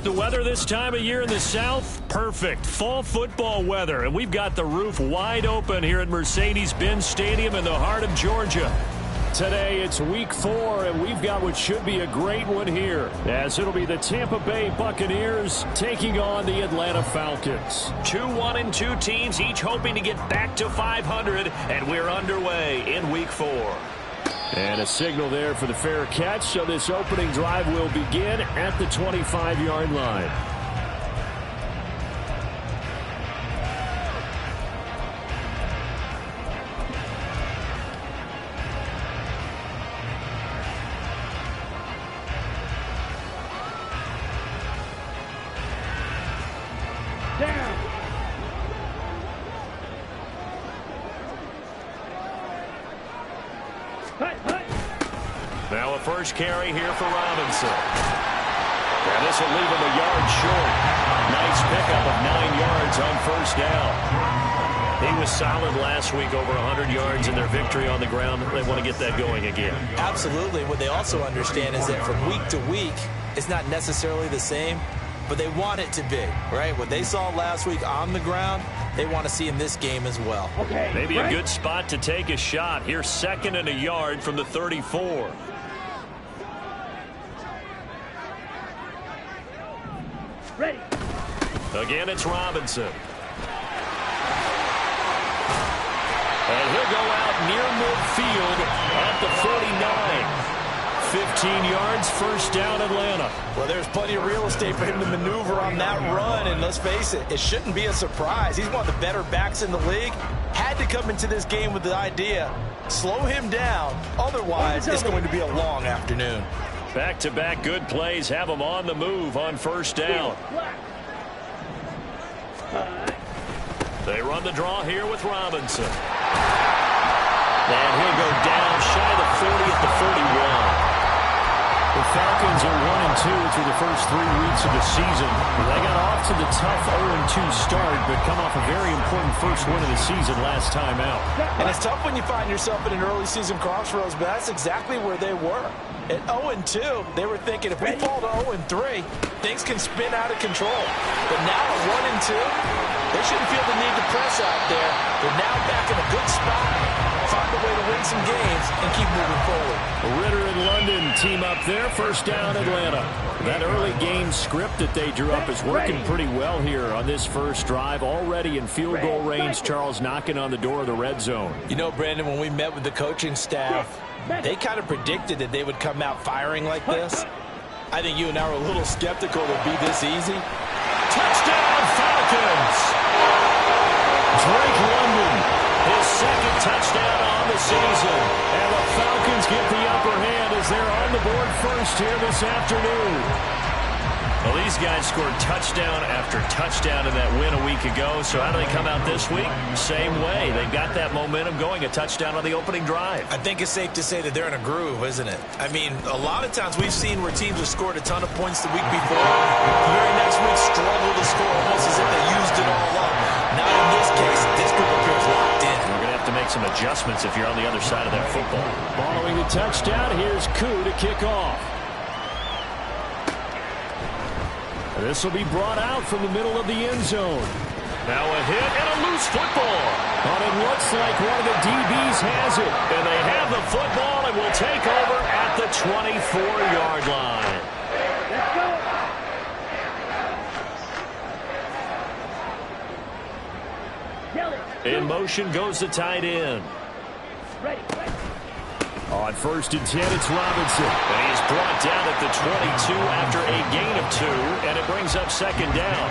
The weather this time of year in the South, perfect. Fall football weather, and we've got the roof wide open here at Mercedes-Benz Stadium in the heart of Georgia. Today, it's week 4, and we've got what should be a great one here, as it'll be the Tampa Bay Buccaneers taking on the Atlanta Falcons. 2 1-2 teams, each hoping to get back to 500, and we're underway in week 4. And a signal there for the fair catch, so this opening drive will begin at the 25-yard line. Now a first carry here for Robinson. And this will leave him a yard short. Nice pickup of 9 yards on first down. He was solid last week, over 100 yards in their victory on the ground. They want to get that going again. Absolutely. What they also understand is that from week to week, it's not necessarily the same, but they want it to be, right? What they saw last week on the ground, they want to see in this game as well. Okay, maybe a good spot to take a shot. Here's 2nd and a yard from the 34. Ready. Again, it's Robinson. And he'll go out near midfield at the 49. 15 yards, first down, Atlanta. Well, there's plenty of real estate for him to maneuver on that run, and let's face it, it shouldn't be a surprise. He's one of the better backs in the league. Had to come into this game with the idea, slow him down, otherwise it's going to be a long afternoon. Back-to-back good plays have him on the move on first down. They run the draw here with Robinson. And he'll go down shy of the 40 at the 41. The Falcons are 1-2 through the first 3 weeks of the season. They got off to the tough 0-2 start, but come off a very important first win of the season last time out. And it's tough when you find yourself in an early season crossroads, but that's exactly where they were. At 0-2, they were thinking if we fall to 0-3, things can spin out of control. But now at 1-2, they shouldn't feel the need to press out there. They're now back in a good spot. Find a way to win some games and keep moving forward. Ritter and London team up there. First down, Atlanta. That early game script that they drew up is working pretty well here on this first drive. Already in field goal range, Charles knocking on the door of the red zone. You know, Brandon, when we met with the coaching staff, they kind of predicted that they would come out firing like this. I think you and I were a little skeptical it would be this easy. Touchdown, Falcons! Drake London, his 2nd touchdown on the season. And the Falcons get the upper hand as they're on the board first here this afternoon. Well, these guys scored touchdown after touchdown in that win a week ago. So how do they come out this week? Same way. They've got that momentum going, a touchdown on the opening drive. I think it's safe to say that they're in a groove, isn't it? I mean, a lot of times we've seen where teams have scored a ton of points the week before. The very next week struggle to score almost as if they used it all up. Not in this case. This group appears locked in. We're going to have to make some adjustments if you're on the other side of that football. Following the touchdown, here's Koo to kick off. This will be brought out from the middle of the end zone. Now a hit and a loose football. But it looks like one of the DBs has it. And they have the football and will take over at the 24-yard line. In motion goes the tight end. On 1st and 10, it's Robinson. And he's brought down at the 22 after a gain of 2, and it brings up 2nd down.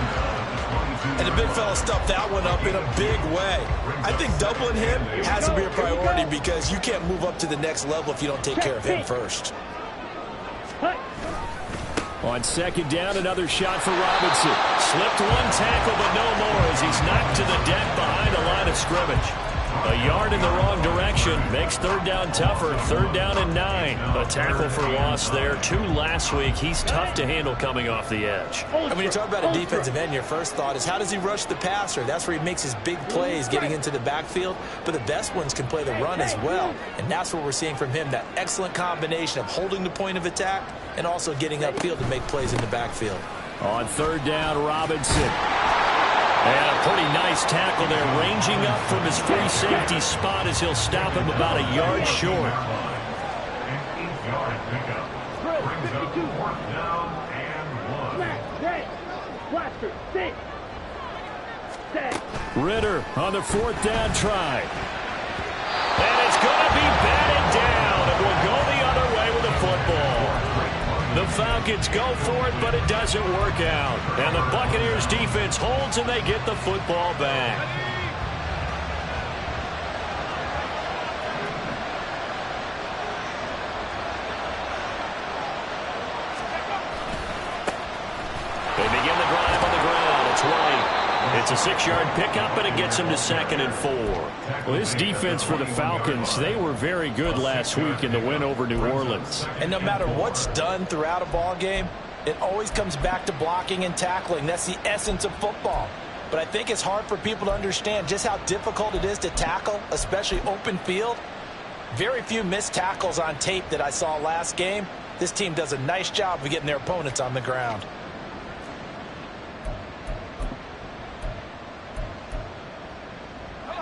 And the big fella stuffed that one up in a big way. I think doubling him has to be a priority because you can't move up to the next level if you don't take care of him first. On 2nd down, another shot for Robinson. Slipped one tackle, but no more as he's knocked to the deck behind the line of scrimmage. A yard in the wrong direction makes 3rd down tougher. 3rd down and 9. A tackle for loss there. 2 last week. He's tough to handle coming off the edge. And when you talk about a defensive end, your first thought is how does he rush the passer? That's where he makes his big plays getting into the backfield. But the best ones can play the run as well. And that's what we're seeing from him, that excellent combination of holding the point of attack and also getting upfield to make plays in the backfield. On third down, Robinson. And a pretty nice tackle there, ranging up from his free safety spot as he'll stop him about a yard short. Ritter on the fourth down try. And it's going to be batted down. It will go the other way with the football. The Falcons go for it, but it doesn't work out. And the Buccaneers defense holds and they get the football back. They begin the drive on the ground. It's White. It's a 6-yard pickup, and it gets him to 2nd and 4. Well, this defense for the Falcons, they were very good last week in the win over New Orleans. And no matter what's done throughout a ball game, it always comes back to blocking and tackling. That's the essence of football. But I think it's hard for people to understand just how difficult it is to tackle, especially open field. Very few missed tackles on tape that I saw last game. This team does a nice job of getting their opponents on the ground.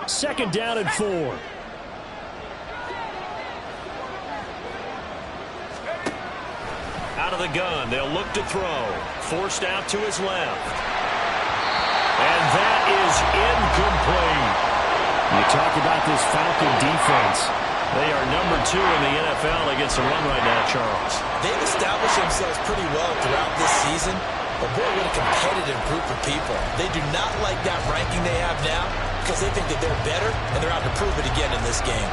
Second down and 4. Out of the gun, they'll look to throw. Forced out to his left. And that is incomplete. You talk about this Falcon defense. They are number 2 in the NFL against the run right now, Charles. They've established themselves pretty well throughout this season. But boy, what a competitive group of people. They do not like that ranking they have now because they think that they're better, and they're out to prove it again in this game.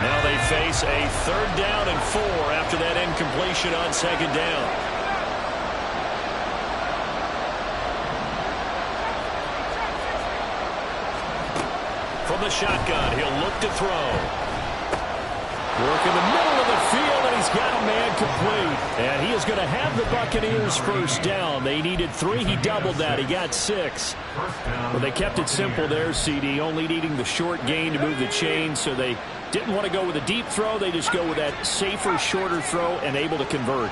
Now they face a 3rd down and 4 after that incompletion on 2nd down. From the shotgun, he'll look to throw. Work in the middle of the field, and he's got a man complete. And he is going to have the Buccaneers first down. They needed 3. He doubled that. He got 6. Well, they kept it simple there, CD, only needing the short gain to move the chain, so they didn't want to go with a deep throw. They just go with that safer, shorter throw and able to convert.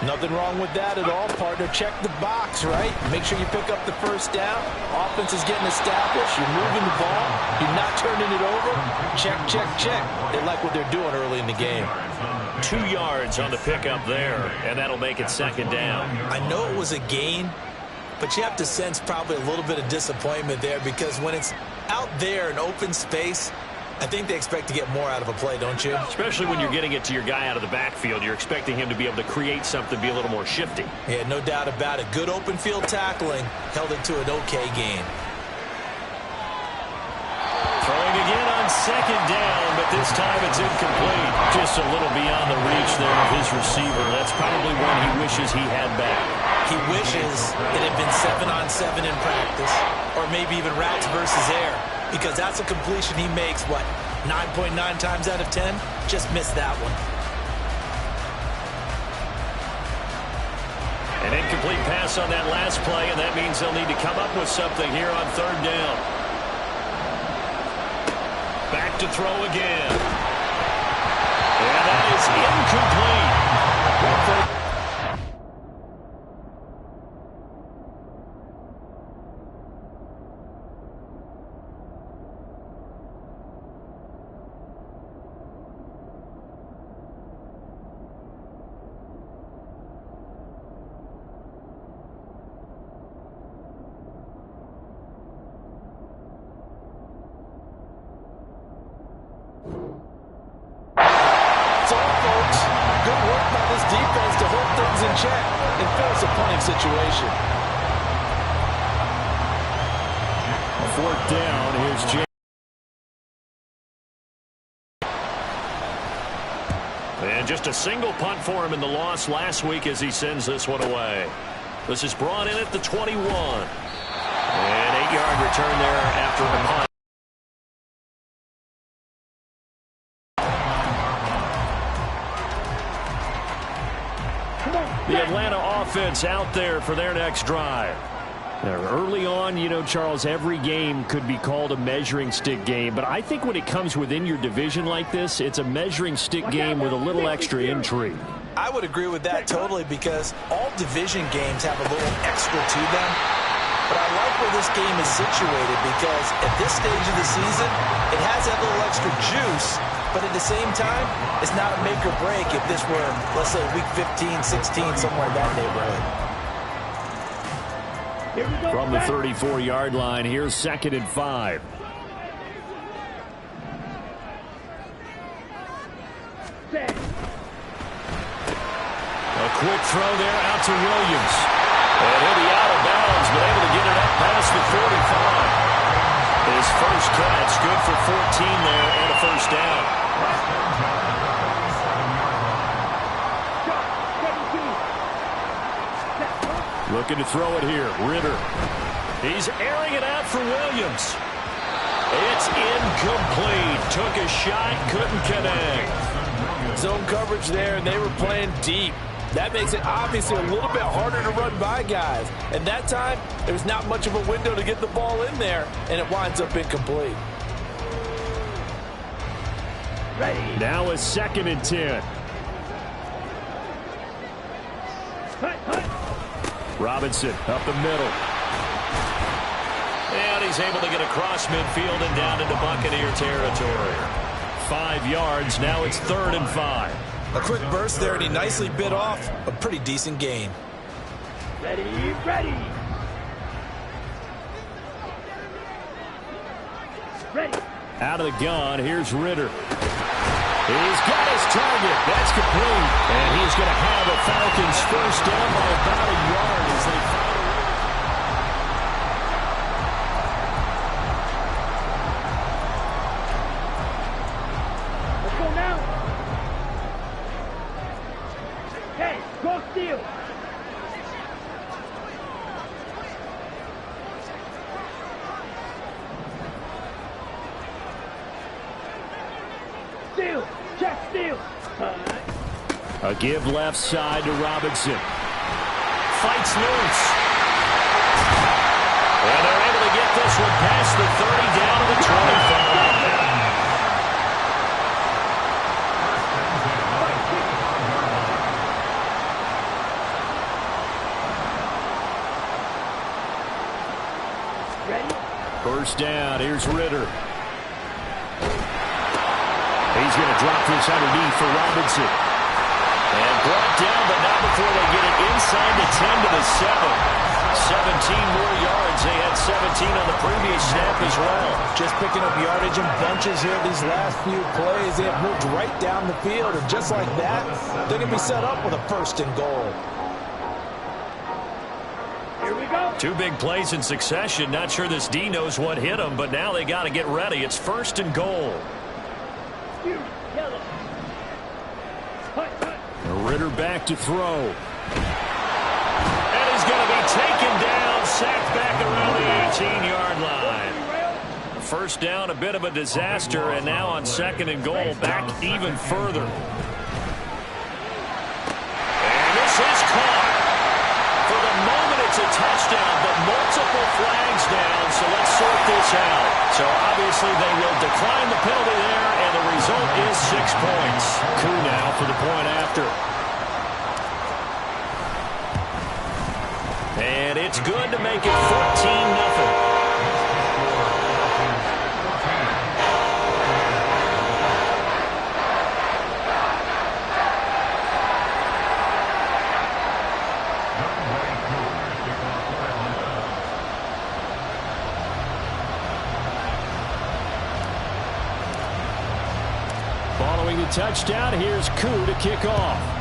Nothing wrong with that at all, partner. Check the box, right? Make sure you pick up the first down. Offense is getting established. You're moving the ball. You're not turning it over. Check, check, check. They like what they're doing early in the game. 2 yards on the pickup there, and that'll make it 2nd down. I know it was a gain, but you have to sense probably a little bit of disappointment there because when it's out there in open space, I think they expect to get more out of a play, don't you? Especially when you're getting it to your guy out of the backfield. You're expecting him to be able to create something, be a little more shifty. Yeah, no doubt about it. Good open field tackling held it to an okay gain. Throwing again on 2nd down, but this time it's incomplete. Just a little beyond the reach there of his receiver. That's probably one he wishes he had back. He wishes it had been 7-on-7 in practice, or maybe even routes versus air. Because that's a completion he makes, what, 9.9 times out of 10? Just missed that one. An incomplete pass on that last play, and that means they'll need to come up with something here on 3rd down. Back to throw again. And that is incomplete. Situation. 4th down. Here's Jay. And just a single punt for him in the loss last week as he sends this one away. This is brought in at the 21. And 8-yard return there after the punt. The Atlanta offense out there for their next drive. Early on, you know, Charles, every game could be called a measuring stick game, but I think when it comes within your division like this, it's a measuring stick game with a little extra intrigue. I would agree with that totally, because all division games have a little extra to them. But I like where this game is situated, because at this stage of the season, it has that little extra juice, but at the same time, it's not a make or break if this were, let's say, week 15, 16, somewhere in that neighborhood. From the 34-yard line, here's 2nd and 5. A quick throw there out to Williams. And he'll be out of bounds, but able to get it up past the 45. His first catch, good for 14 there and a first down. Looking to throw it here, Ritter. He's airing it out for Williams. It's incomplete. Took a shot, couldn't connect. Zone coverage there, and they were playing deep. That makes it obviously a little bit harder to run by guys. And that time, there's not much of a window to get the ball in there, and it winds up incomplete. Ready. Now a 2nd and 10. Robinson up the middle. And he's able to get across midfield and down into Buccaneer territory. 5 yards. Now it's 3rd and 5. A quick burst there, and he nicely bit off a pretty decent gain. Ready, ready. Ready. Out of the gun, here's Ritter. He's got his target. That's complete. And he's going to have a Falcons first down by about a yard as they find a way. Let's go now. Hey, go steal. Steal. Check steal. A give left side to Robinson. Fights loose. And they're able to get this one past the 30 down to the 25. Ready? First down, here's Ritter. He's going to drop this underneath for Robinson. And brought down, but not before they get it inside the 10 to the 7. 17 more yards. They had 17 on the previous snap as well. Just picking up yardage in bunches here these last few plays. They have moved right down the field, and just like that, they're going to be set up with a 1st and goal. Here we go. 2 big plays in succession. Not sure this D knows what hit him, but now they got to get ready. It's 1st and goal. Yellow. Ritter back to throw. And he's going to be taken down, sacked back around the 18-yard line. First down, a bit of a disaster, and now on 2nd and goal, back even further. And this is caught. For the moment, it's a touchdown, but multiple flags down, so let's sort this out. So obviously they will decline the penalty there, and the result is 6 points. Koo now for the point after. And it's good to make it 14-0. Following the touchdown, here's Koo to kick off.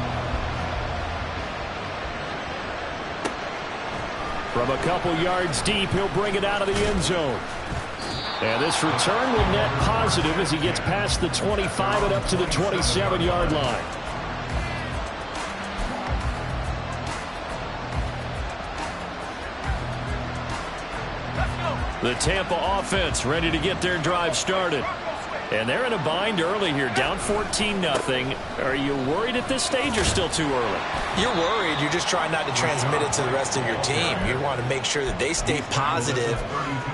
From a couple yards deep, he'll bring it out of the end zone. And this return will net positive as he gets past the 25 and up to the 27-yard line. The Tampa offense ready to get their drive started. And they're in a bind early here, down 14-0. Are you worried at this stage or still too early? You're worried. You're just trying not to transmit it to the rest of your team. You want to make sure that they stay positive,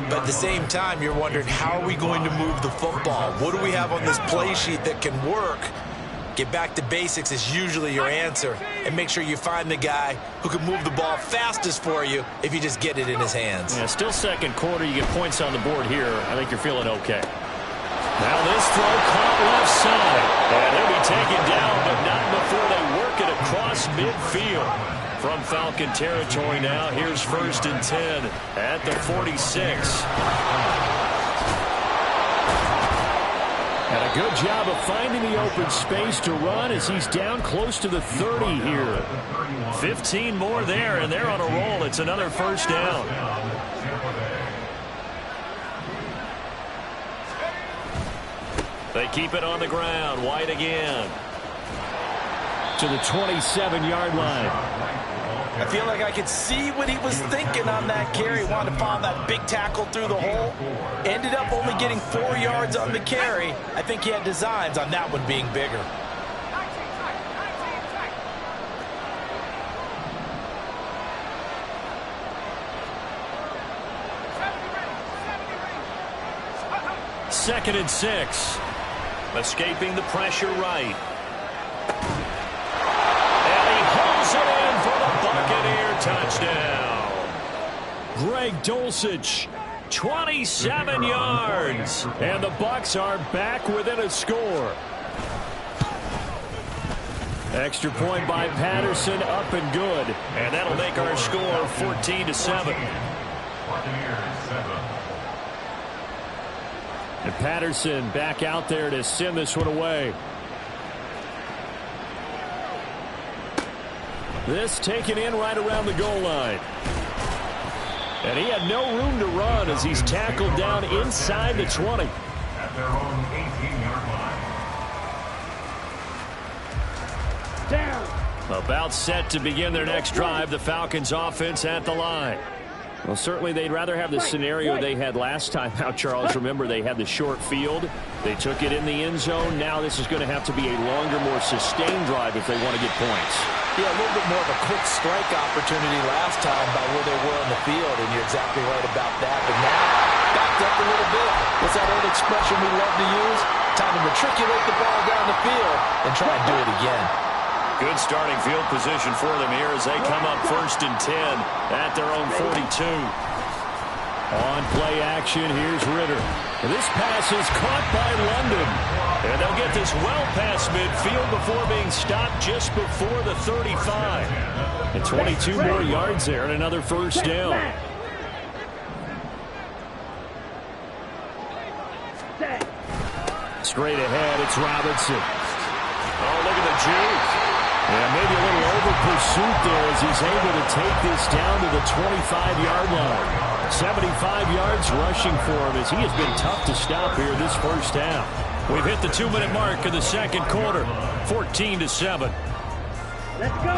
but at the same time, you're wondering, how are we going to move the football? What do we have on this play sheet that can work? Get back to basics is usually your answer, and make sure you find the guy who can move the ball fastest for you if you just get it in his hands. Yeah, still second quarter. You get points on the board here. I think you're feeling okay. Now this throw caught left side. And he'll be taken down, but not before they work it across midfield. From Falcon territory now, here's 1st and 10 at the 46. And a good job of finding the open space to run as he's down close to the 30 here. 15 more there, and they're on a roll. It's another 1st down. They keep it on the ground. White again. To the 27-yard line. I feel like I could see what he was thinking on that carry. Wanted to follow that big tackle through the hole. Ended up only getting 4 yards on the carry. I think he had designs on that one being bigger. Second and 6. Escaping the pressure right. And he hauls it in for the Buccaneer touchdown. Greg Dulcich, 27 yards. And the Bucs are back within a score. Extra point by Patterson, up and good. And that'll make our score 14-7. And Patterson back out there to send this one away. This taken in right around the goal line. And he had no room to run as he's tackled down inside the 20. At their own 18-yard line. Down. About set to begin their next drive. The Falcons offense at the line. Well, certainly they'd rather have the scenario they had last time out, Charles. Remember, they had the short field. They took it in the end zone. Now this is going to have to be a longer, more sustained drive if they want to get points. Yeah, a little bit more of a quick strike opportunity last time by where they were on the field, and you're exactly right about that. But now, backed up a little bit. What's that old expression we love to use? Time to matriculate the ball down the field and try and do it again. Good starting field position for them here as they come up 1st and 10 at their own 42. On play action, here's Ritter. This pass is caught by London. And they'll get this well past midfield before being stopped just before the 35. And 22 more yards there and another 1st down. Straight ahead, it's Robinson. Oh, look at the juke. And maybe a little over pursuit there as he's able to take this down to the 25-yard line. 75 yards rushing for him as he has been tough to stop here this 1st half. We've hit the 2-minute mark of the second quarter. 14-7. Let's go.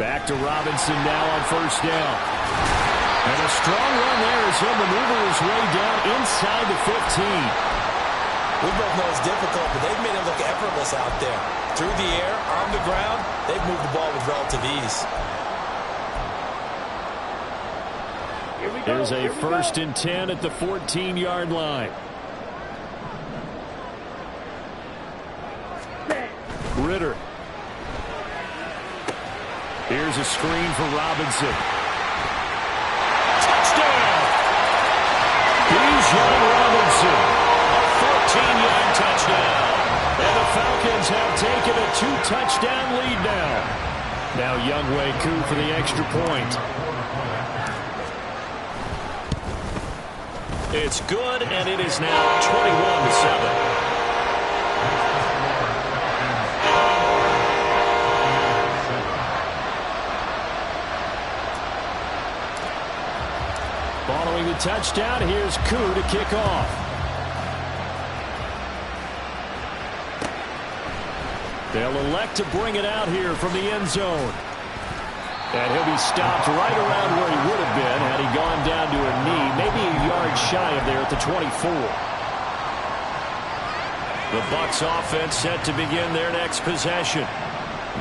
Back to Robinson now on 1st down. And a strong run there as he'll maneuver his way down inside the 15. We both know it's difficult, but they've made it look effortless out there. Through the air, on the ground, they've moved the ball with relative ease. There's a 1st and 10 at the 14-yard line. Ritter. Here's a screen for Robinson. Touchdown! Here's John Robinson. A 14-yard touchdown. And the Falcons have taken a 2-touchdown lead now. Now Younghoe Koo for the extra point. It's good, and it is now 21-7. Following the touchdown, here's Koo to kick off. They'll elect to bring it out here from the end zone. And he'll be stopped right around where he would have been had he gone down to a knee, maybe a yard shy of there at the 24. The Bucs offense set to begin their next possession.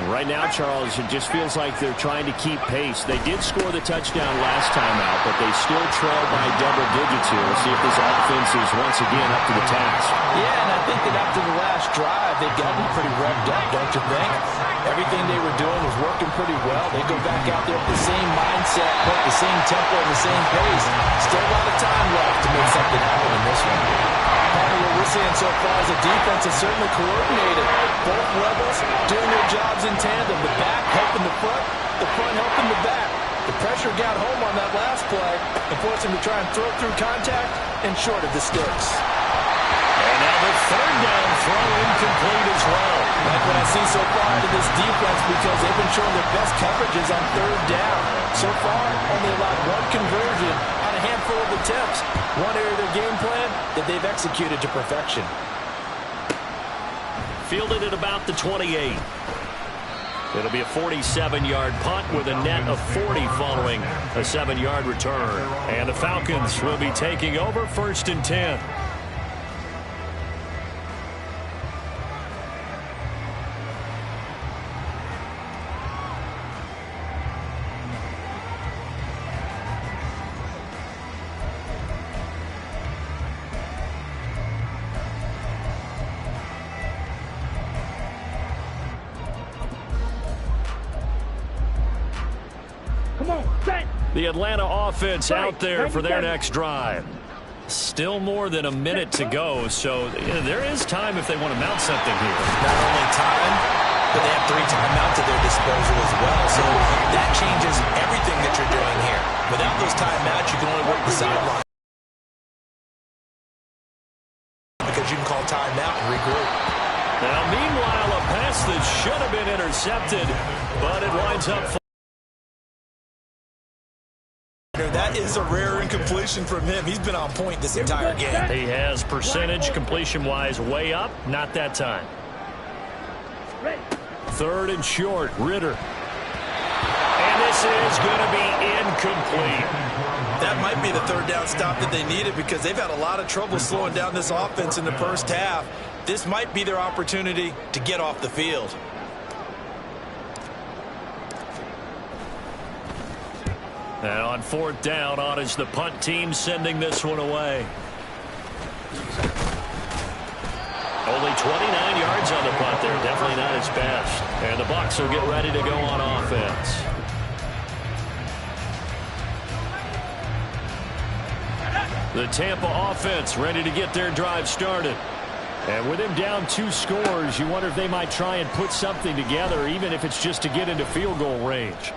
Right now, Charles, it just feels like they're trying to keep pace. They did score the touchdown last time out, but they still trail by double digits here. We'll see if this offense is once again up to the task. Yeah, and I think that after the last drive, they've gotten pretty revved up, don't you think? Everything they were doing was working pretty well. They go back out there with the same mindset, put the same tempo and the same pace. Still a lot of time left to make something happen in this one. Part of what we're seeing so far is the defense is certainly coordinated. Both levels doing their jobs in tandem. The back helping the front helping the back. The pressure got home on that last play and forced him to try and throw through contact and short of the sticks. And now the third down throw incomplete as well. Like what I see so far out of this defense, because they've been showing their best coverages on third down. So far, only allowed one conversion on a handful of attempts. One area of their game plan that they've executed to perfection. Fielded at about the 28. It'll be a 47-yard punt with a net of 40 following a 7-yard return. And the Falcons will be taking over 1st and 10. The Atlanta offense out there for their next drive. Still more than a minute to go, so there is time if they want to mount something here. Not only time, but they have 3 timeouts at their disposal as well, so that changes everything that you're doing here. Without those timeouts, you can only work the sideline because you can call timeout and regroup. Now, meanwhile, a pass that should have been intercepted, but it winds up. That is a rare incompletion from him. He's been on point this entire game. He has percentage completion-wise way up. Not that time. 3rd and short, Ritter. And this is going to be incomplete. That might be the 3rd down stop that they needed because they've had a lot of trouble slowing down this offense in the first half. This might be their opportunity to get off the field. And on 4th down, on is the punt team sending this one away. Only 29 yards on the punt there. Definitely not his best. And the Bucs will get ready to go on offense. The Tampa offense ready to get their drive started. And with him down 2 scores, you wonder if they might try and put something together, even if it's just to get into field goal range.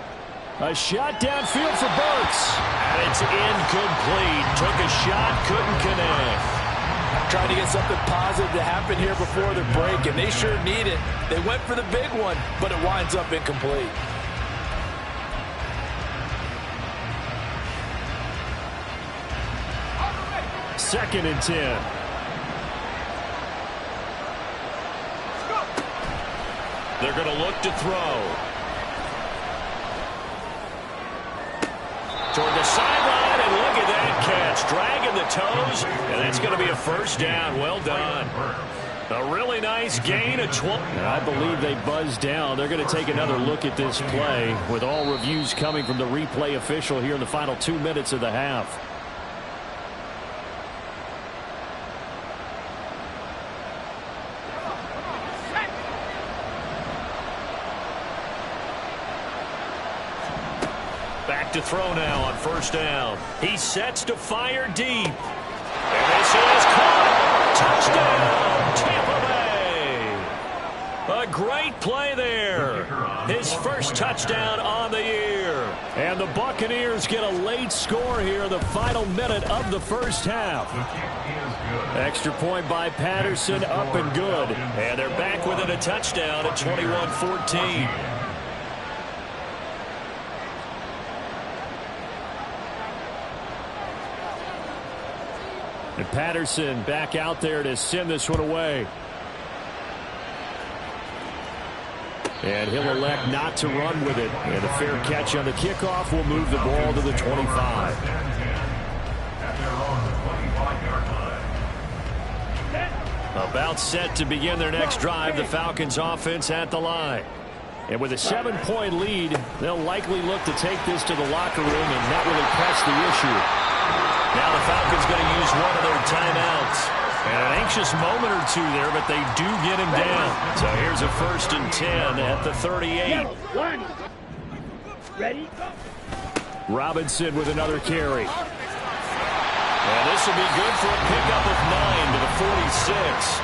A shot downfield for Burks. And it's incomplete. Took a shot, couldn't connect. Trying to get something positive to happen here before the break, and they sure need it. They went for the big one, but it winds up incomplete. Second and 10. They're going to look to throw. Toward the sideline, and look at that catch. Dragging the toes, and that's going to be a 1st down. Well done. A really nice gain of 12. I believe they buzzed down. They're going to take another look at this play with all reviews coming from the replay official here in the final 2 minutes of the half. Back to throw now on 1st down. He sets to fire deep. And this is caught. Touchdown, Tampa Bay. A great play there. His first touchdown on the year. And the Buccaneers get a late score here in the final minute of the first half. Extra point by Patterson, up and good. And they're back within a touchdown at 21-14. And Patterson back out there to send this one away. And he'll elect not to run with it. And a fair catch on the kickoff will move the ball to the 25. About set to begin their next drive, the Falcons offense at the line. And with a 7-point lead, they'll likely look to take this to the locker room and not really press the issue. Now the Falcons going to use one of their timeouts. And an anxious moment or two there, but they do get him down. So here's a 1st and 10 at the 38. Ready? Robinson with another carry. And this will be good for a pickup of 9 to the 46.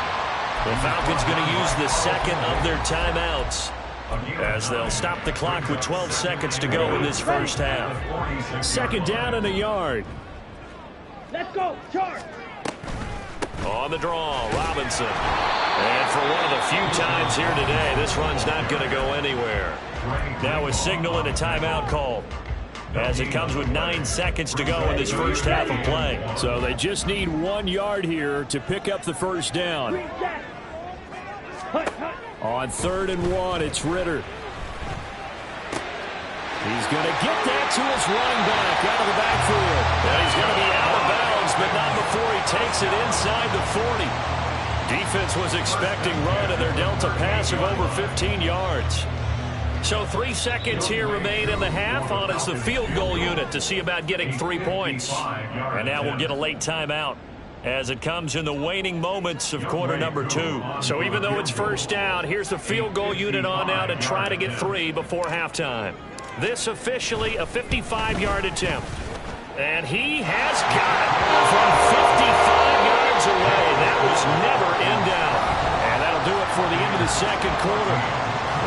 The Falcons going to use the second of their timeouts, as they'll stop the clock with 12 seconds to go in this first half. 2nd down and a yard. Let's go, charge! On the draw, Robinson. And for one of the few times here today, this run's not going to go anywhere. Now a signal and a timeout call, as it comes with 9 seconds to go in this first half of play. So they just need 1 yard here to pick up the first down. On 3rd and 1, it's Ritter. He's going to get that to his running back out of the backfield. And he's going to be out of bounds, but not before he takes it inside the 40. Defense was expecting run, and they're dealt a pass of over 15 yards. So 3 seconds here remain in the half on it's the field goal unit to see about getting 3 points. And now we'll get a late timeout as it comes in the waning moments of quarter number 2. So even though it's 1st down, here's the field goal unit on now to try to get 3 before halftime. This officially a 55-yard attempt. And he has got it from 55 yards away. That was never in doubt. And that'll do it for the end of the 2nd quarter.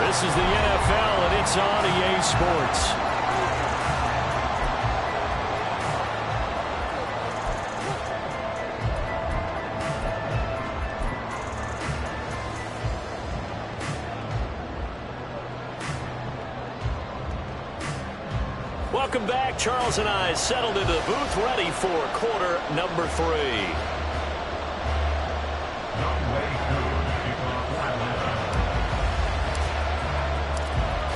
This is the NFL, and it's on EA Sports. Welcome back. Charles and I settled into the booth, ready for quarter number 3.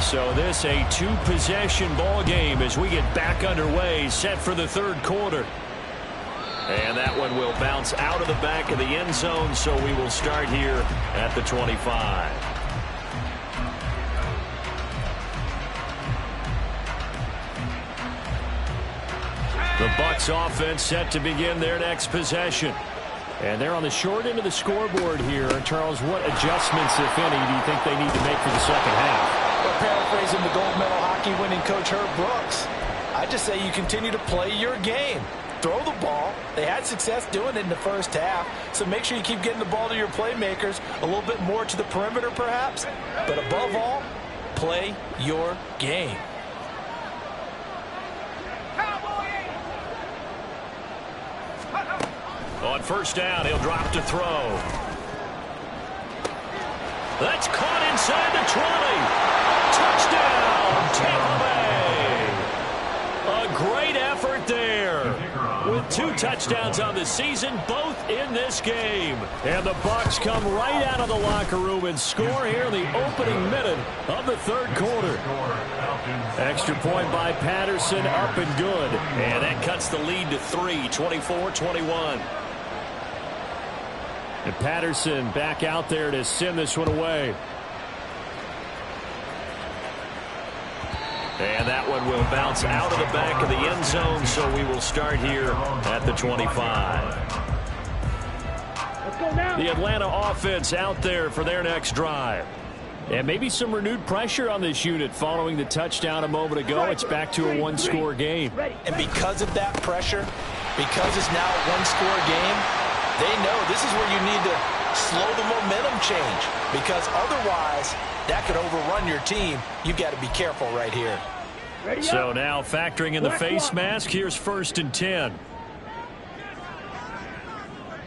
So this a 2-possession ball game as we get back underway, set for the 3rd quarter. And that one will bounce out of the back of the end zone, so we will start here at the 25. The Bucs offense set to begin their next possession. And they're on the short end of the scoreboard here. Charles, what adjustments, if any, do you think they need to make for the second half? Well, paraphrasing the gold medal hockey winning coach Herb Brooks, I just say you continue to play your game. Throw the ball. They had success doing it in the first half, so make sure you keep getting the ball to your playmakers, a little bit more to the perimeter perhaps. But above all, play your game. On 1st down, he'll drop to throw. That's caught inside the 20. Touchdown, Tampa Bay. A great effort there. With 2 touchdowns on the season, both in this game. And the Bucs come right out of the locker room and score here in the opening minute of the 3rd quarter. Extra point by Patterson, up and good. And that cuts the lead to 3, 24-21. And Patterson back out there to send this one away. And that one will bounce out of the back of the end zone, so we will start here at the 25. Let's go now. The Atlanta offense out there for their next drive. And maybe some renewed pressure on this unit following the touchdown a moment ago. It's back to a 1-score game. And because of that pressure, because it's now a 1-score game, they know this is where you need to slow the momentum change, because otherwise that could overrun your team. You've got to be careful right here. So now factoring in the face mask, here's 1st and 10.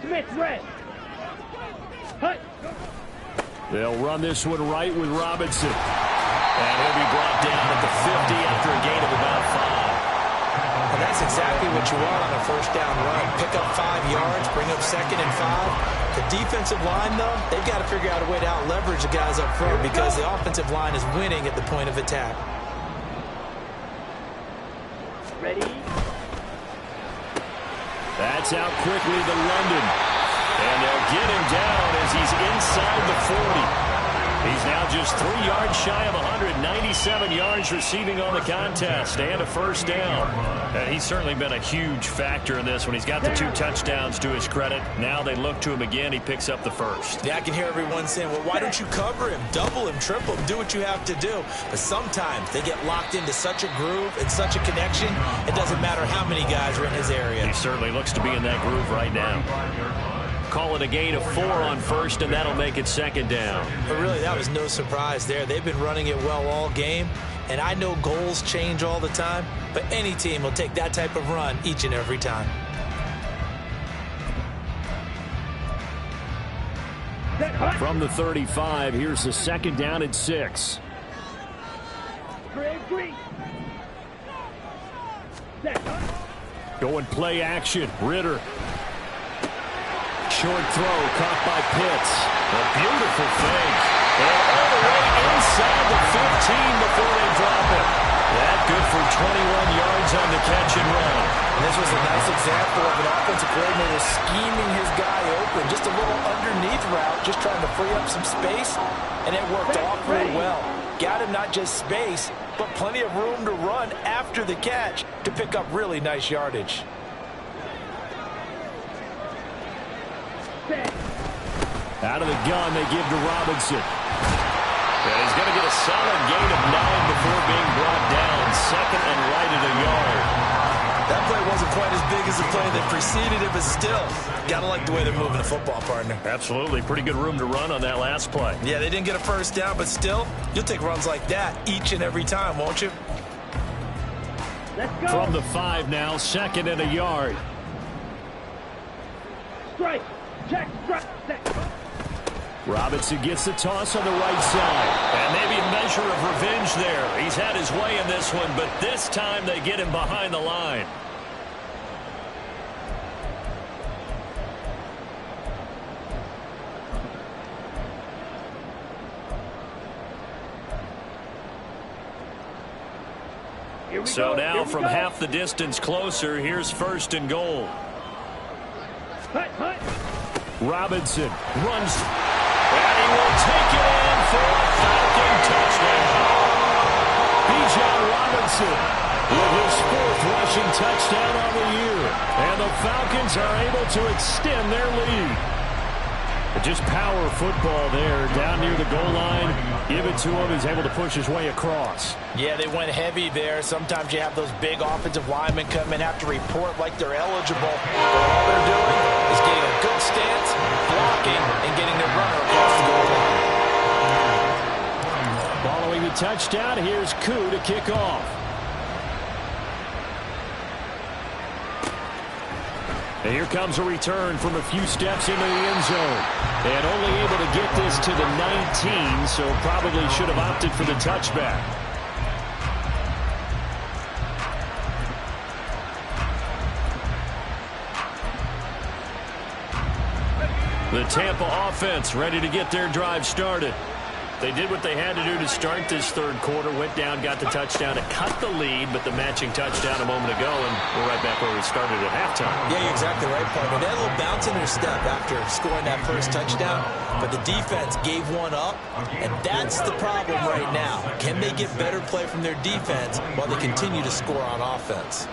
Smith, red. Hut. They'll run this one right with Robinson. And he'll be brought down at the 50 after a gain of about 5. And that's exactly what you want on a 1st down run. Pick up 5 yards, bring up 2nd and 5. The defensive line, though, they've got to figure out a way to out-leverage the guys up front because the offensive line is winning at the point of attack. Ready? That's out quickly to London. And they'll get him down as he's inside the 40. He's now just 3 yards shy of 197 yards receiving on the contest and a first down. And he's certainly been a huge factor in this when he's got the 2 touchdowns to his credit. Now they look to him again. He picks up the first. Yeah, I can hear everyone saying, well, why don't you cover him, double him, triple him, do what you have to do. But sometimes they get locked into such a groove and such a connection, it doesn't matter how many guys are in his area. He certainly looks to be in that groove right now. Call it a gain of 4 on first, and that'll make it second down. But really, that was no surprise there. They've been running it well all game, and I know goals change all the time, but any team will take that type of run each and every time. From the 35, here's the second down and 6. Green. Going play action. Ritter. Short throw caught by Pitts. A beautiful fake. And all the way inside the 15 before they drop it. That good for 21 yards on the catch and run. And this was a nice example of an offensive coordinator scheming his guy open. Just a little underneath route, just trying to free up some space. And it worked awfully well. Got him not just space, but plenty of room to run after the catch to pick up really nice yardage. Out of the gun, they give to Robinson. And he's going to get a solid gain of 9 before being brought down. Second and right at a yard. That play wasn't quite as big as the play that preceded it, but still, got to like the way they're moving the football, partner. Absolutely. Pretty good room to run on that last play. Yeah, they didn't get a first down, but still, you'll take runs like that each and every time, won't you? Let's go. From the 5 now, second and a yard. Strike. Check. Strike. Robinson gets the toss on the right side. And maybe a measure of revenge there. He's had his way in this one, but this time they get him behind the line. So now from half the distance closer, here's first and goal. Robinson runs, and he will take it in for a Falcon touchdown. Bijan Robinson with his 4th rushing touchdown on the year. And the Falcons are able to extend their lead. Just power football there, down near the goal line. Give it to him. He's able to push his way across. Yeah, they went heavy there. Sometimes you have those big offensive linemen come in, have to report like they're eligible. But all they're doing is getting a good stance, blocking, and getting their runner across the goal line. Following the touchdown, here's Koo to kick off. And here comes a return from a few steps into the end zone. And only able to get this to the 19, so probably should have opted for the touchback. The Tampa offense ready to get their drive started. They did what they had to do to start this third quarter, went down, got the touchdown to cut the lead, but the matching touchdown a moment ago, and we're right back where we started at halftime. Yeah, you're exactly right, partner. They had a little bounce in their step after scoring that first touchdown, but the defense gave one up, and that's the problem right now. Can they get better play from their defense while they continue to score on offense?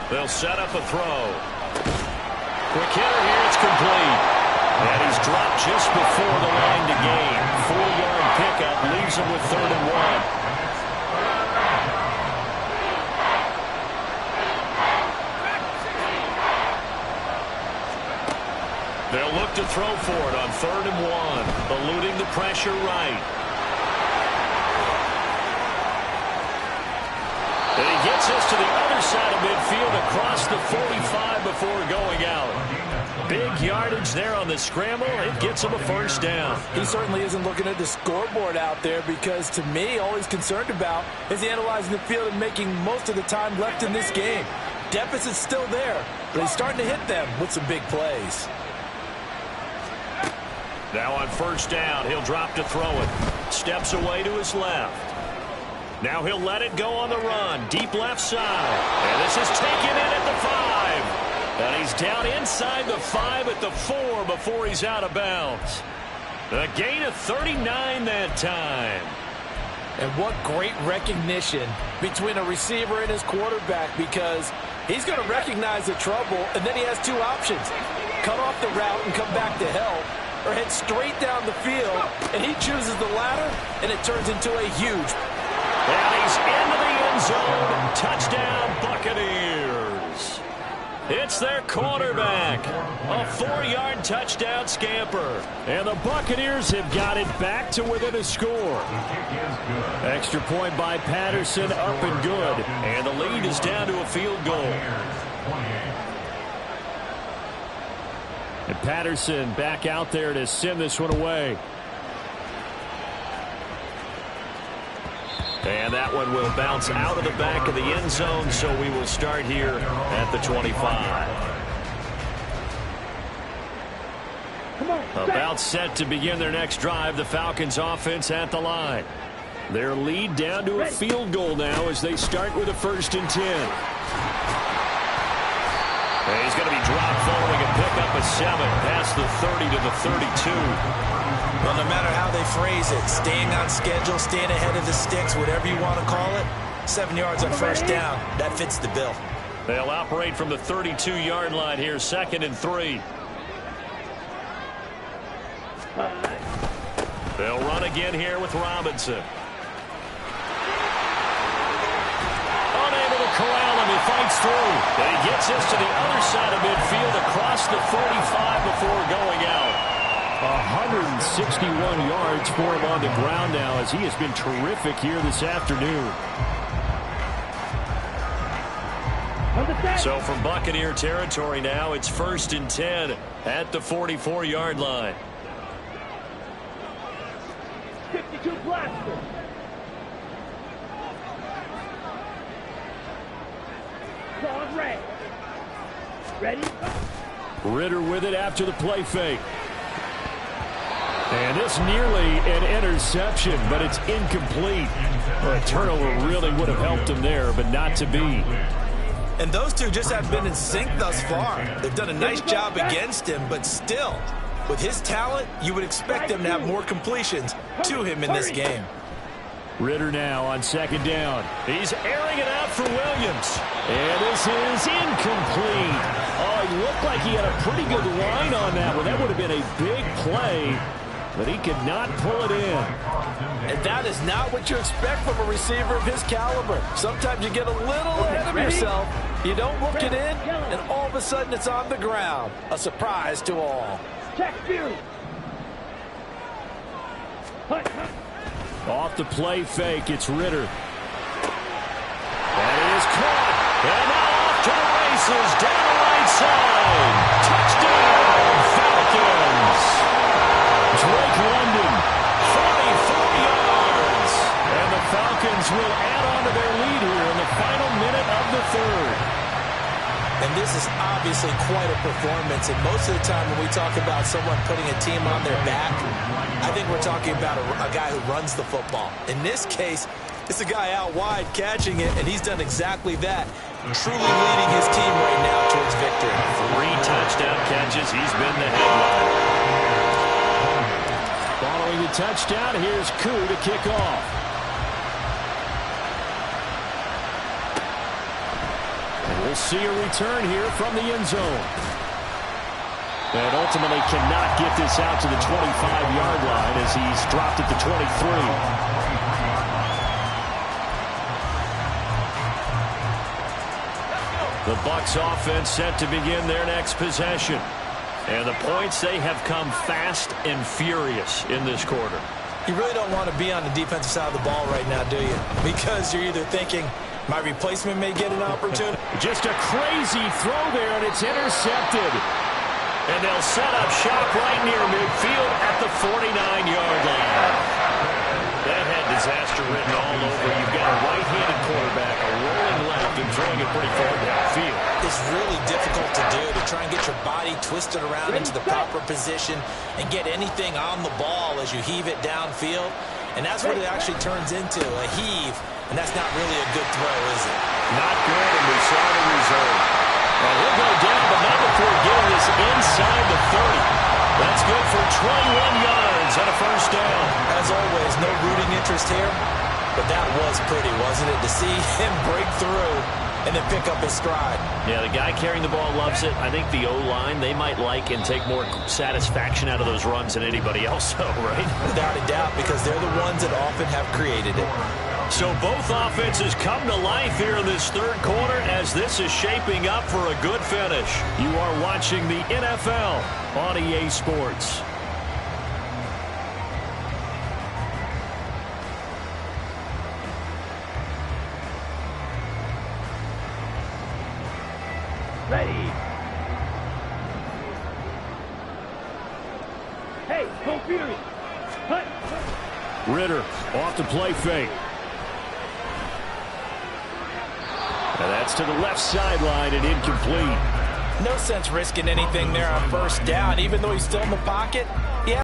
They'll set up a throw. Quick hitter here, it's complete. And he's dropped just before the line to gain. 4-yard pickup leaves him with 3rd and 1. They'll look to throw for it on 3rd and 1, eluding the pressure right. And he gets us to the other side of midfield across the 45 before going out. Big yardage there on the scramble. It gets him a first down. He certainly isn't looking at the scoreboard out there because, to me, all he's concerned about is analyzing the field and making most of the time left in this game. Deficit's still there, but he's starting to hit them with some big plays. Now on first down, he'll drop to throw it. Steps away to his left. Now he'll let it go on the run. Deep left side. And this is taken in at the 5. And he's down inside the 5 at the 4 before he's out of bounds. A gain of 39 that time. And what great recognition between a receiver and his quarterback, because he's going to recognize the trouble, and then he has two options. Cut off the route and come back to help, or head straight down the field, and he chooses the latter, and it turns into a huge. And he's into the end zone. Touchdown, Buccaneers. It's their quarterback. A 4-yard touchdown scamper. And the Buccaneers have got it back to within a score. Extra point by Patterson, up and good. And the lead is down to a field goal. And Patterson back out there to send this one away. And that one will bounce out of the back of the end zone, so we will start here at the 25. About set to begin their next drive, the Falcons offense at the line. Their lead down to a field goal now as they start with a 1st and 10. And he's going to be dropped following a pickup of 7 past the 30 to the 32. Well, no matter how they phrase it, staying on schedule, staying ahead of the sticks, whatever you want to call it, 7 yards on first down, that fits the bill. They'll operate from the 32-yard line here, 2nd and 3. They'll run again here with Robinson. Unable to corral him, he fights through. And he gets this to the other side of midfield across the 45 before going out. 161 yards for him on the ground now as he has been terrific here this afternoon. So from Buccaneer territory now, it's 1st and 10 at the 44-yard line. 52 blaster. Claude Ray. Ready? Ritter with it after the play fake. And this nearly an interception, but it's incomplete. Well, a turnover really would have helped him there, but not to be. And those two just have been in sync thus far. They've done a nice job against him, but still, with his talent, you would expect him to have more completions to him in this game. Ritter now on 2nd down. He's airing it out for Williams. And this is incomplete. Oh, it looked like he had a pretty good line on that one. That would have been a big play, but he could not pull it in. And that is not what you expect from a receiver of his caliber. Sometimes you get a little ahead of yourself. You don't look it in, and all of a sudden it's on the ground. A surprise to all. Check Fury. Off the play fake, it's Ritter. That is caught. And now off to the races, down the right side. Touchdown, Falcons. Drake London, 44 yards. And the Falcons will add on to their lead here in the final minute of the 3rd. And this is obviously quite a performance. And most of the time when we talk about someone putting a team on their back, I think we're talking about a guy who runs the football. In this case, it's a guy out wide catching it, and he's done exactly that, truly leading his team right now towards victory. 3 touchdown catches. He's been the headliner. Following the touchdown, here's Koo to kick off. And we'll see a return here from the end zone. And ultimately cannot get this out to the 25-yard line as he's dropped at the 23. The Bucs offense set to begin their next possession. And the points, they have come fast and furious in this quarter. You really don't want to be on the defensive side of the ball right now, do you? Because you're either thinking, my replacement may get an opportunity. Just a crazy throw there, and it's intercepted. And they'll set up shop right near midfield at the 49-yard line. That had disaster written all over. You've got a right-handed quarterback, a rolling left, and throwing it pretty far downfield. is really difficult to do, to try and get your body twisted around into the proper position and get anything on the ball as you heave it downfield. And that's what it actually turns into, a heave. And that's not really a good throw, is it? Not good, and we saw the result. Well, he'll go down, but not before getting this inside the 30. That's good for 21 yards on a first down. As always, no rooting interest here. But that was pretty, wasn't it? To see him break through and then pick up his stride. Yeah, the guy carrying the ball loves it. I think the O-line, they might like and take more satisfaction out of those runs than anybody else, though, right? Without a doubt, because they're the ones that often have created it. So both offenses come to life here in this third quarter as this is shaping up for a good finish. You are watching the NFL on EA Sports. Ready. Hey, go Fury. Cut. Ritter off the play fake. And that's to the left sideline and incomplete. No sense risking anything there on first down, even though he's still in the pocket. He has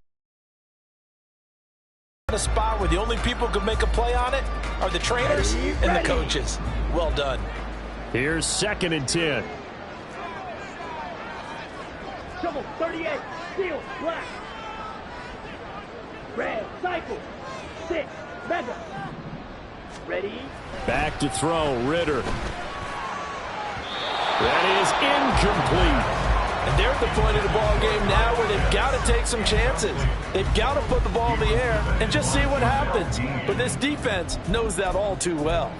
a spot where the only people who can make a play on it are the trainers and the coaches. Well done. Here's 2nd and 10. Shovel 38. Steel. Black. Red. Cycle. 6. Mega. Ready. Back to throw. Ritter. That is incomplete. And they're at the point of the ball game now where they've got to take some chances. They've got to put the ball in the air and just see what happens. But this defense knows that all too well.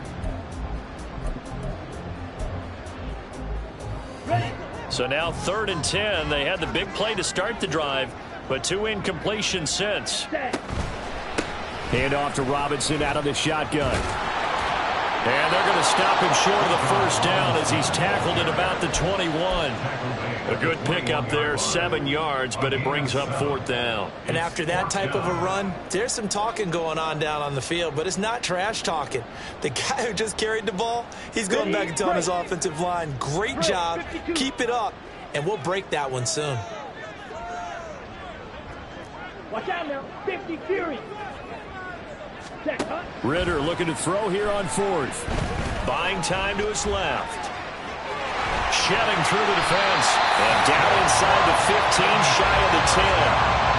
Ready. So now 3rd and 10. They had the big play to start the drive, but 2 incompletions since. Set. Hand off to Robinson out of the shotgun. And they're going to stop him short of the first down as he's tackled at about the 21. A good pickup there, 7 yards, but it brings up 4th down. And after that type of a run, there's some talking going on down on the field, but it's not trash talking. The guy who just carried the ball, he's going back and telling his offensive line, great job, keep it up, and we'll break that one soon. Watch out now. 50 Fury. Check, huh? Ritter looking to throw here on 4th. Buying time to his left. Shedding through the defense. And down inside the 15, shy of the 10.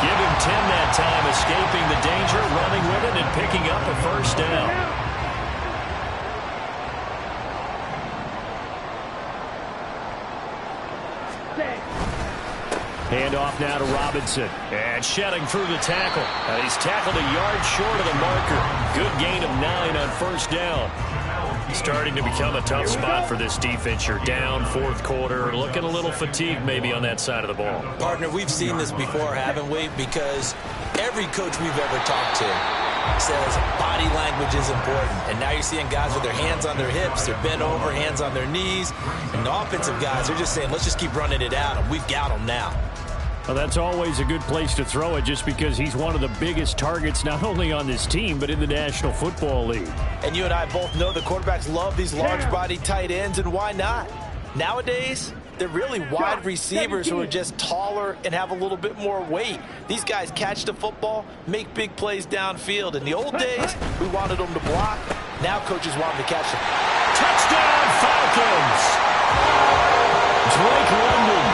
Give him 10 that time, escaping the danger, running with it, and picking up a first down. Hand off now to Robinson. And shedding through the tackle. And he's tackled a yard short of the marker. Good gain of 9 on first down. Starting to become a tough spot for this defense. You're down 4th quarter. Looking a little fatigued maybe on that side of the ball. Partner, we've seen this before, haven't we? Because every coach we've ever talked to says body language is important. And now you're seeing guys with their hands on their hips. They're bent over, hands on their knees. And the offensive guys, they're just saying, let's just keep running it out. And we've got them now. Well, that's always a good place to throw it just because he's one of the biggest targets not only on this team but in the National Football League. And you and I both know the quarterbacks love these large-body tight ends, and why not? Nowadays, they're really wide receivers who are just taller and have a little bit more weight. These guys catch the football, make big plays downfield. In the old days, we wanted them to block. Now coaches want them to catch them. Touchdown, Falcons! Drake London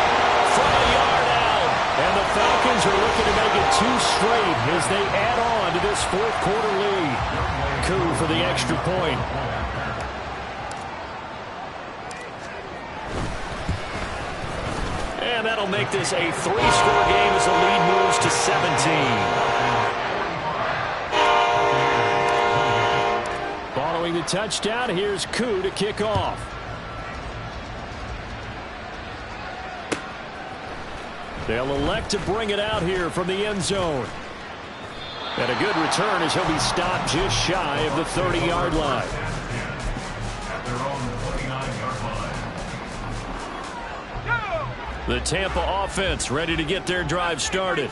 from a yard out. And the Falcons are looking to make it 2 straight as they add on to this 4th quarter lead. Coup for the extra point. And that'll make this a 3-score game as the lead moves to 17. Following the touchdown, here's Coup to kick off. They'll elect to bring it out here from the end zone. And a good return as he'll be stopped just shy of the 30-yard line. At their own 29-yard line. The Tampa offense ready to get their drive started.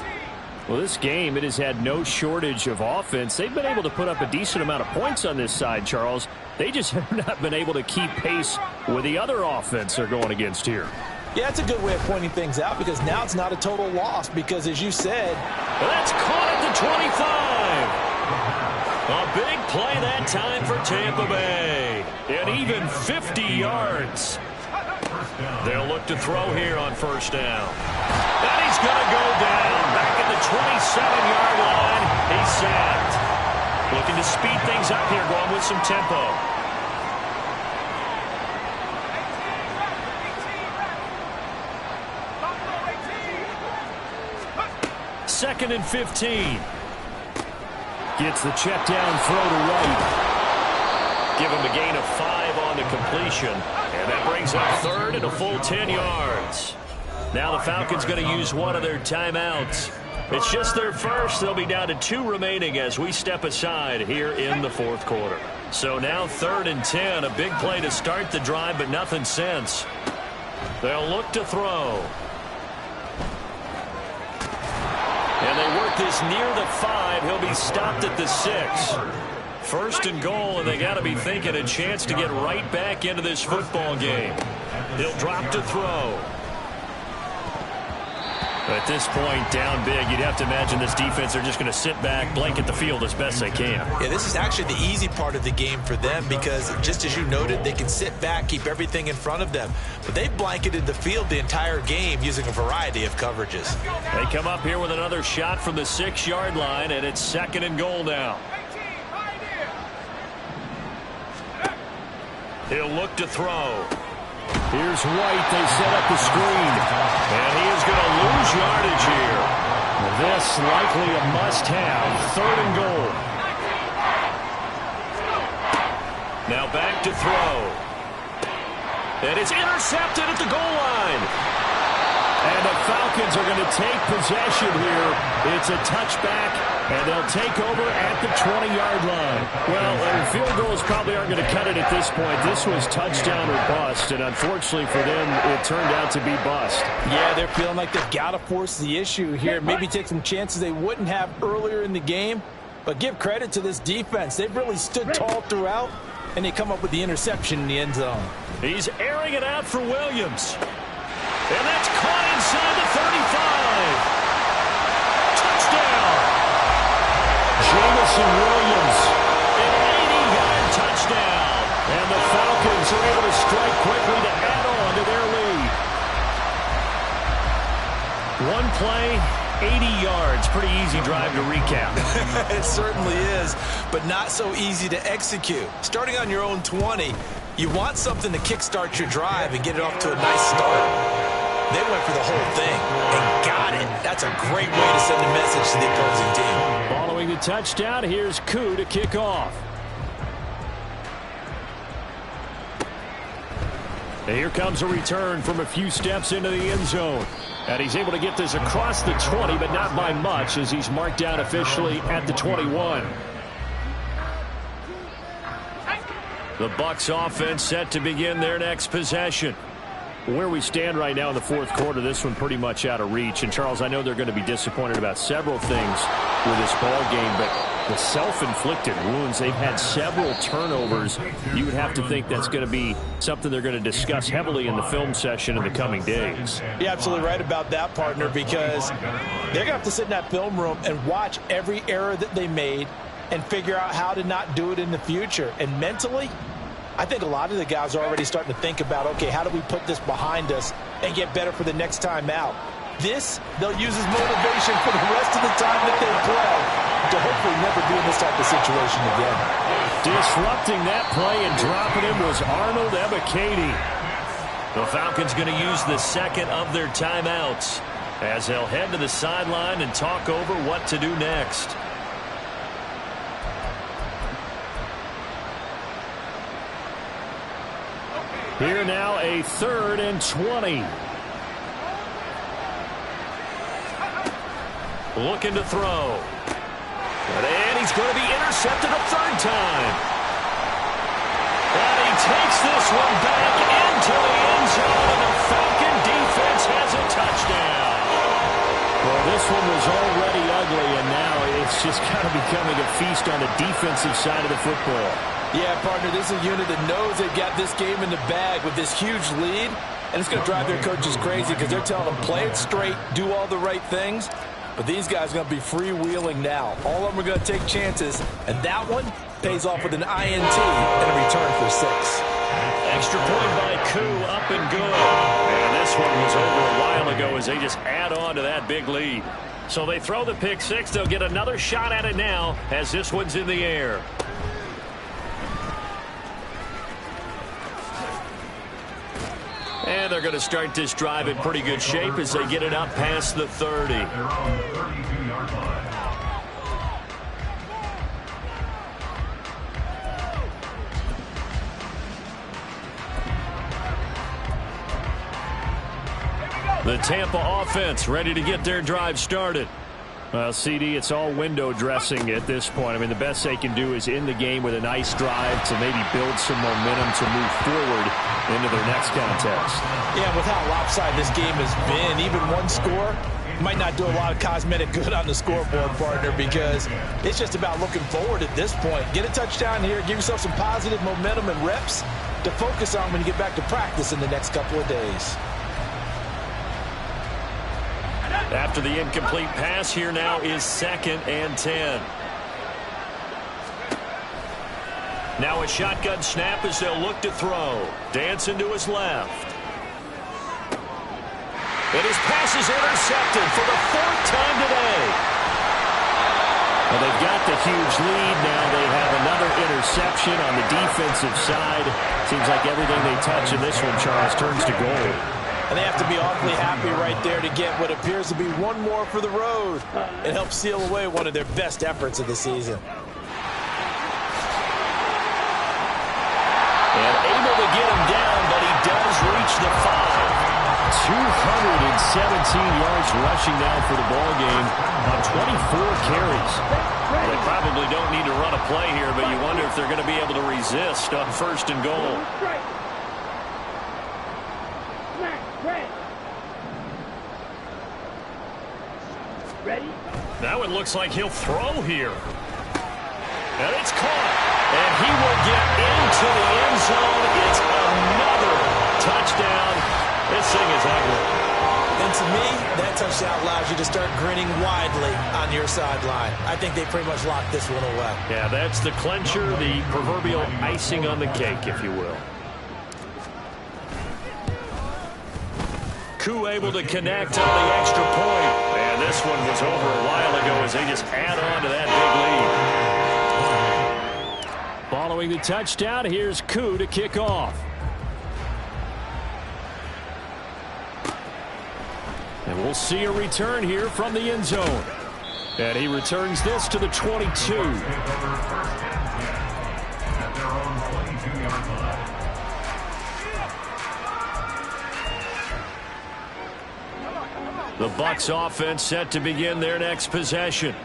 Well, this game, it has had no shortage of offense. They've been able to put up a decent amount of points on this side, Charles. They just have not been able to keep pace with the other offense they're going against here. Yeah, it's a good way of pointing things out because now it's not a total loss because, as you said, that's caught at the 25. A big play that time for Tampa Bay. And even 50 yards. They'll look to throw here on first down. And he's going to go down back at the 27-yard line. He's sacked. Looking to speed things up here, going with some tempo. Second and 15. Gets the check down throw to right. Give him a gain of 5 on the completion. And that brings up third and a full 10 yards. Now the Falcons going to use one of their timeouts. It's just their first. They'll be down to 2 remaining as we step aside here in the fourth quarter. So now third and 10. A big play to start the drive, but nothing since. They'll look to throw. And they work this near the 5. He'll be stopped at the 6. First and goal, and they got to be thinking a chance to get right back into this football game. He'll drop to throw. At this point, down big, you'd have to imagine this defense are just going to sit back, blanket the field as best they can. Yeah, this is actually the easy part of the game for them because, just as you noted, they can sit back, keep everything in front of them. But they've blanketed the field the entire game using a variety of coverages. They come up here with another shot from the 6-yard line, and it's second and goal now. He'll look to throw. Here's White. They set up the screen. And he is going to lose yardage here. This likely a must-have. Third and goal. Now back to throw. And it's intercepted at the goal line. And the Falcons are going to take possession here. It's a touchback, and they'll take over at the 20-yard line. Well, field goals probably aren't going to cut it at this point. This was touchdown or bust, and unfortunately for them, it turned out to be bust. Yeah, they're feeling like they've got to force the issue here. Maybe take some chances they wouldn't have earlier in the game. But give credit to this defense. They've really stood tall throughout, and they come up with the interception in the end zone. He's airing it out for Williams. And that's caught inside the 35. Touchdown. Jameson Williams. An 80-yard touchdown. And the Falcons are able to strike quickly to add on to their lead. One play, 80 yards. Pretty easy drive to recap. It certainly is, but not so easy to execute. Starting on your own 20, you want something to kickstart your drive and get it off to a nice start. They went for the whole thing and got it. That's a great way to send a message to the opposing team. Following the touchdown, here's Koo to kick off. And here comes a return from a few steps into the end zone. And he's able to get this across the 20, but not by much as he's marked down officially at the 21. The Bucs offense set to begin their next possession. Where we stand right now in the fourth quarter, this one pretty much out of reach. And, Charles, I know they're going to be disappointed about several things with this ball game, but the self-inflicted wounds, they've had several turnovers. You would have to think that's going to be something they're going to discuss heavily in the film session in the coming days. You're absolutely right about that, partner, because they're going to have to sit in that film room and watch every error that they made and figure out how to not do it in the future. And mentally, I think a lot of the guys are already starting to think about, okay, how do we put this behind us and get better for the next time out? This, they'll use as motivation for the rest of the time that they play to hopefully never be in this type of situation again. Disrupting that play and dropping him was Arnold Ebiketie. The Falcons going to use the second of their timeouts as they'll head to the sideline and talk over what to do next. Here now a 3rd and 20. Looking to throw. And he's going to be intercepted a 3rd time. And he takes this one back into the end zone, and the Falcon defense has a touchdown. Well, this one was already ugly. it's just kind of becoming a feast on the defensive side of the football. Yeah, partner, this is a unit that knows they've got this game in the bag with this huge lead, and it's going to drive their coaches crazy because they're telling them play it straight, do all the right things. But these guys are going to be freewheeling now. All of them are going to take chances, and that one pays off with an INT and a return for 6. Extra point by Koo, up and good. And this one was over a while ago as they just add on to that big lead. So they throw the pick 6. They'll get another shot at it now as this one's in the air. And they're going to start this drive in pretty good shape as they get it up past the 30. They're on the 32-yard line. The Tampa offense ready to get their drive started. Well, CD, it's all window dressing at this point. I mean, the best they can do is end the game with a nice drive to maybe build some momentum to move forward into their next contest. Yeah, with how lopsided this game has been, even one score might not do a lot of cosmetic good on the scoreboard, partner, because it's just about looking forward at this point. Get a touchdown here, give yourself some positive momentum and reps to focus on when you get back to practice in the next couple of days. After the incomplete pass, here now is 2nd and 10. Now a shotgun snap as they'll look to throw. Dancing to his left. And his pass is intercepted for the 4th time today. Well, they've got the huge lead. Now they have another interception on the defensive side. Seems like everything they touch in this one, Charles, turns to gold. And they have to be awfully happy right there to get what appears to be one more for the road. It helps seal away one of their best efforts of the season. And able to get him down, but he does reach the 5. 217 yards rushing now for the ball game on 24 carries. They probably don't need to run a play here, but you wonder if they're going to be able to resist on 1st and goal. Ready? Now it looks like he'll throw here. And it's caught. And he will get into the end zone. It's another touchdown. This thing is ugly. And to me, that touchdown allows you to start grinning widely on your sideline. I think they pretty much locked this one away. Yeah, that's the clincher, the proverbial icing on the cake, if you will. Koo able to connect on the extra point. And this one was over a while ago as they just add on to that big lead. Following the touchdown, here's Koo to kick off. And we'll see a return here from the end zone. And he returns this to the 22. At their own 22-yard line. The Bucs offense set to begin their next possession.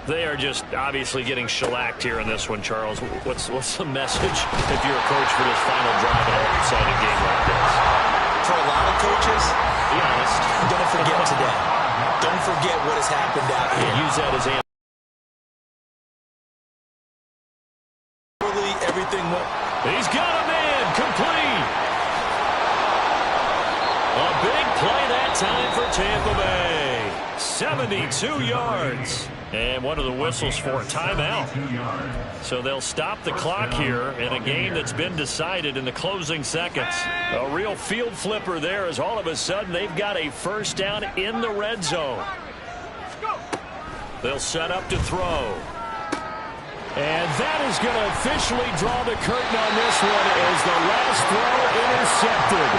They are just obviously getting shellacked here in this one, Charles. What's the message if you're a coach for this final drive in a one-sided game like this? For a lot of coaches, Be honest. don't forget today. Don't forget what has happened out here. Use that as ammo. Everything went. He's got a man complete. A big play that time for Tampa Bay. 72 yards. And what are the whistles for? Timeout. So they'll stop the clock here in a game that's been decided in the closing seconds. A real field flipper there as all of a sudden they've got a first down in the red zone. They'll set up to throw. And that is going to officially draw the curtain on this one as the last throw intercepted.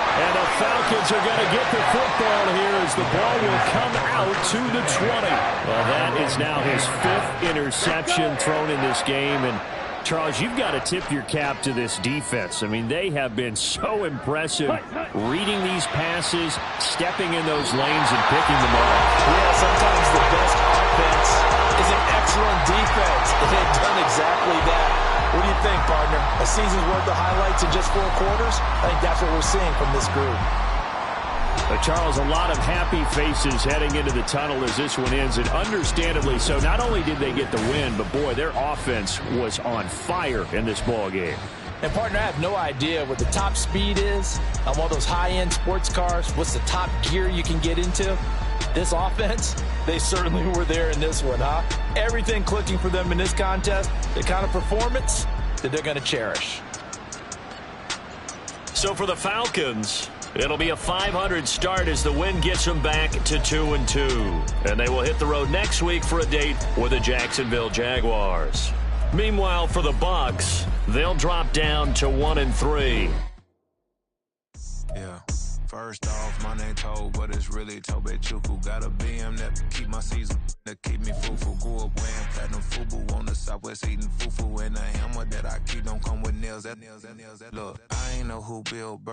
And the Falcons are going to get the football here as the ball will come out to the 20. Well, that is now his 5th interception thrown in this game. And, Charles, you've got to tip your cap to this defense. I mean, they have been so impressive reading these passes, stepping in those lanes, and picking them off. Yeah, sometimes the best offense is an excellent defense. And they've done exactly that. What do you think, partner? A season's worth of highlights in just 4 quarters? I think that's what we're seeing from this group. Charles, a lot of happy faces heading into the tunnel as this one ends, and understandably so. Not only did they get the win, but, boy, their offense was on fire in this ball game. And, partner, I have no idea what the top speed is on one of those high-end sports cars. What's the top gear you can get into? This offense, they certainly were there in this one, huh? Everything clicking for them in this contest, the kind of performance that they're going to cherish. So for the Falcons, it'll be a 500 start as the win gets them back to 2-2. And they will hit the road next week for a date with the Jacksonville Jaguars. Meanwhile, for the Bucs, they'll drop down to 1-3. Yeah. First off, my name Toad, but it's really Tobe Chuku. Got a BM that keep my season, that keep me fufu. Grew up wearing platinum fubu on the Southwest eating fufu. And a hammer that I keep don't come with nails. Look, I ain't know who Bill Burr.